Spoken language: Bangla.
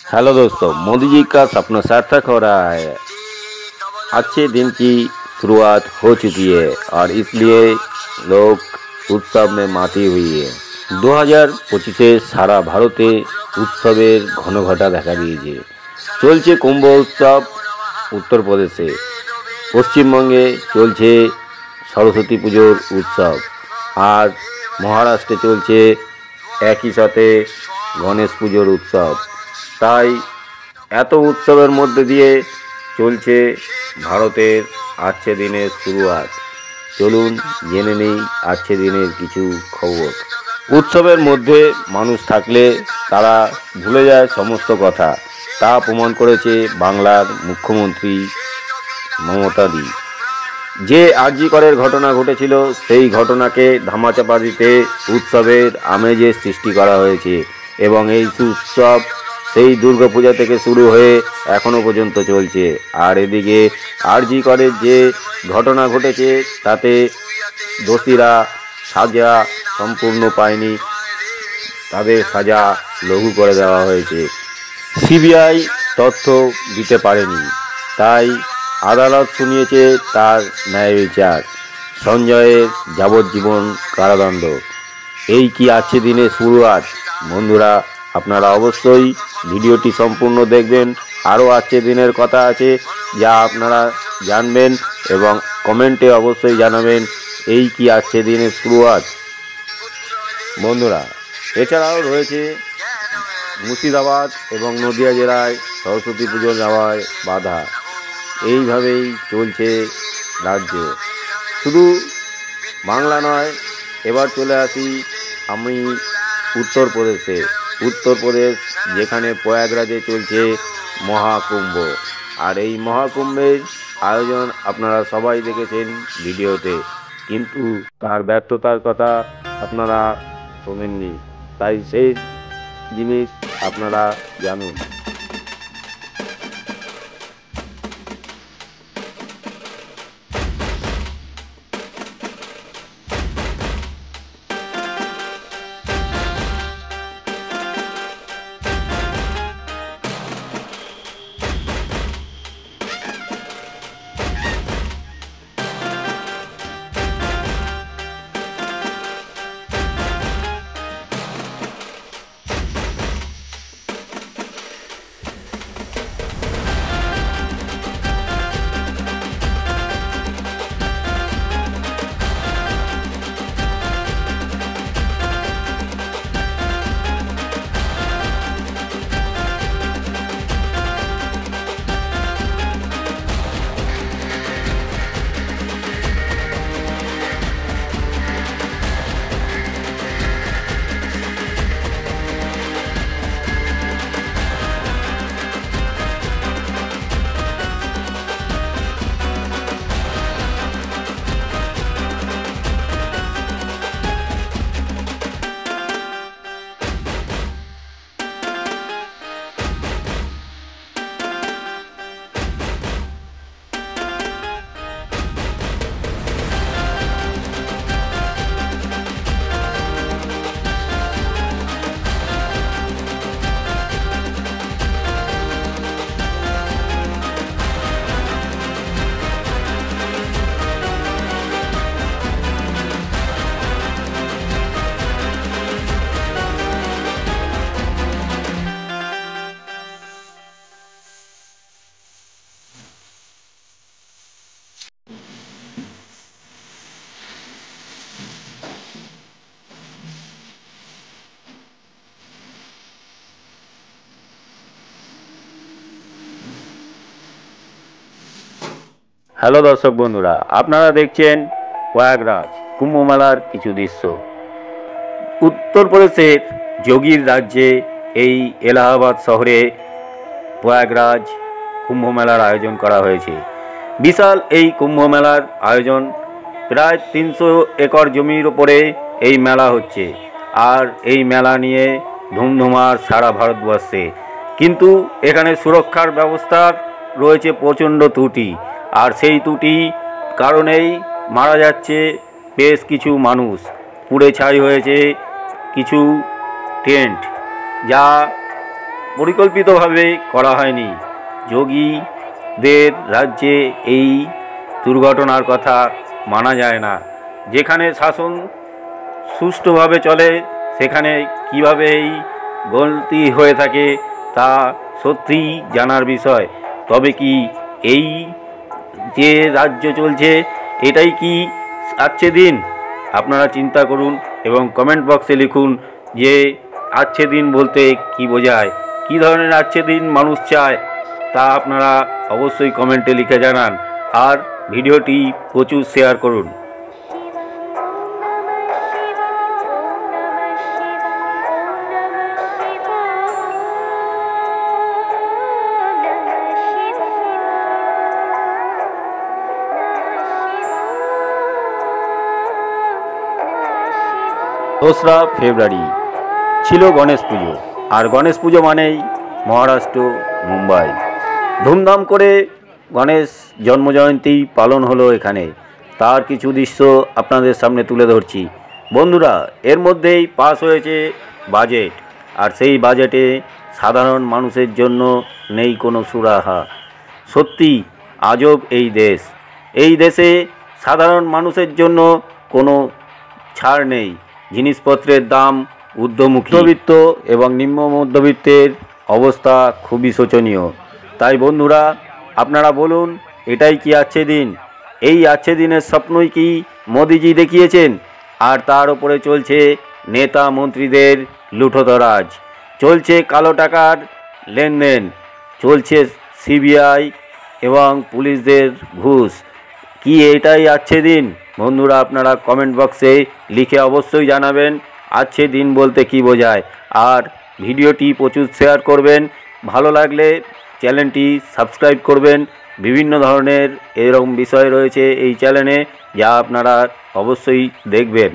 हेलो दोस्तों, मोदी जी का सपना सार्थक हो रहा है। अच्छे दिन की शुरुआत हो चुकी है और इसलिए लोग उत्सव में माती हुई है। 2025 সারা ভারতে উৎসবের ঘনঘটা দেখা দিয়েছে। চলছে কুম্ভ উৎসব উত্তরপ্রদেশে, পশ্চিমবঙ্গে চলছে সরস্বতী পুজোর উৎসব, আর মহারাষ্ট্রে চলছে একই সাথে গণেশ পুজোর উৎসব। তাই এত উৎসবের মধ্যে দিয়ে চলছে ভারতের আজকে দিনের শুরুয়াত। চলুন জেনে নেই আজকে দিনের কিছু খবর। উৎসবের মধ্যে মানুষ থাকলে তারা ভুলে যায় সমস্ত কথা, তা প্রমাণ করেছে বাংলার মুখ্যমন্ত্রী মমতা দি। যে আরজি করের ঘটনা ঘটেছিল সেই ঘটনাকে ধামাচাপা দিতে উৎসবের আমেজের সৃষ্টি করা হয়েছে এবং এই উৎসব সেই দুর্গাপূজা থেকে শুরু হয়ে এখনও পর্যন্ত চলছে। আর এদিকে আরজি করের যে ঘটনা ঘটেছে তাতে দোষীরা সাজা সম্পূর্ণ পায়নি, তাদের সাজা লঘু করে দেওয়া হয়েছে। সিবিআই তথ্য দিতে পারেনি, তাই আদালত শুনিয়েছে তার ন্যায় বিচার। সঞ্জয়ের যাবজ্জীবন কারাদণ্ড। এই কি আজকে দিনের শুরুয়াত? বন্ধুরা, আপনারা অবশ্যই ভিডিওটি সম্পূর্ণ দেখবেন। আরও আজকে দিনের কথা আছে যা আপনারা জানবেন এবং কমেন্টে অবশ্যই জানাবেন এই কি আজকে দিনের শুরুয়াত। বন্ধুরা, এছাড়াও রয়েছে মুর্শিদাবাদ এবং নদিয়া জেলায় সরস্বতী পুজো যাওয়ায় বাধা। এইভাবেই চলছে রাজ্য। শুধু বাংলা নয়, এবার চলে আসি আমি উত্তরপ্রদেশে। উত্তরপ্রদেশ যেখানে প্রয়াগরাজে চলছে মহাকুম্ভ, আর এই মহাকুম্ভের আয়োজন আপনারা সবাই দেখেছেন ভিডিওতে, কিন্তু তার ব্যর্থতার কথা আপনারা শোনেননি, তাই সেই জিনিস আপনারা জানুন। হ্যালো দর্শক বন্ধুরা, আপনারা দেখছেন প্রয়াগরাজ কুম্ভ মেলার কিছু দৃশ্য। উত্তরপ্রদেশের যোগীর রাজ্যে এই এলাহাবাদ শহরে প্রয়াগরাজ কুম্ভ মেলার আয়োজন করা হয়েছে। বিশাল এই কুম্ভ মেলার আয়োজন, প্রায় 300 একর জমির ওপরে এই মেলা হচ্ছে, আর এই মেলা নিয়ে ধুমধুমার সারা ভারতবর্ষে। কিন্তু এখানে সুরক্ষার ব্যবস্থার রয়েছে প্রচণ্ড ত্রুটি, আর সেই ত্রুটি কারণেই মারা যাচ্ছে বেশ কিছু মানুষ। পুড়ে ছাই হয়েছে কিছু টেন্ট, যা পরিকল্পিতভাবে করা হয়নি। যোগীদের রাজ্যে এই দুর্ঘটনার কথা মানা যায় না। যেখানে শাসন সুষ্ঠুভাবে চলে সেখানে কিভাবে এই গলতি হয়ে থাকে তা সত্যিই জানার বিষয়। তবে কি এই যে রাজ্য চলছে এটাই কি আজকে দিন? আপনারা চিন্তা করুন এবং কমেন্ট বক্সে লিখুন যে আজকে দিন বলতে কি বোঝায়, কী ধরনের আজকে দিন মানুষ চায় তা আপনারা অবশ্যই কমেন্টে লিখে জানান। আর ভিডিওটি প্রচুর শেয়ার করুন। দোসরা ফেব্রুয়ারি ছিল গণেশ পুজো। আর গণেশ পুজো মানেই মহারাষ্ট্র, মুম্বাই ধুমধাম করে গণেশ জন্মজয়ন্তী পালন হলো এখানে। তার কিছু দৃশ্য আপনাদের সামনে তুলে ধরছি। বন্ধুরা, এর মধ্যেই পাস হয়েছে বাজেট, আর সেই বাজেটে সাধারণ মানুষের জন্য নেই কোনো সুরাহা। সত্যি আজব এই দেশ। এই দেশে সাধারণ মানুষের জন্য কোনো ছাড় নেই। জিনিসপত্রের দাম ঊর্ধ্বমুখী। মধ্যবিত্ত এবং নিম্ন মধ্যবিত্তের অবস্থা খুবই শোচনীয়। তাই বন্ধুরা, আপনারা বলুন, এটাই কি আজকে দিন? এই আজকে দিনের স্বপ্নই কি মোদিজি দেখিয়েছেন? আর তার উপরে চলছে নেতা মন্ত্রীদের লুঠতরাজ, চলছে কালো টাকার লেনদেন, চলছে সিবিআই এবং পুলিশদের ঘুষ। কি এটাই আজকে দিন? বন্ধুরা, আপনারা কমেন্ট বক্সে লিখে অবশ্যই জানাবেন আজকে দিন বলতে কি বোঝায়। আর ভিডিওটি প্রচুর শেয়ার করবেন। ভালো লাগলে চ্যানেলটি সাবস্ক্রাইব করবেন। বিভিন্ন ধরনের এরকম বিষয় রয়েছে এই চ্যানেলে, যা আপনারা অবশ্যই দেখবেন।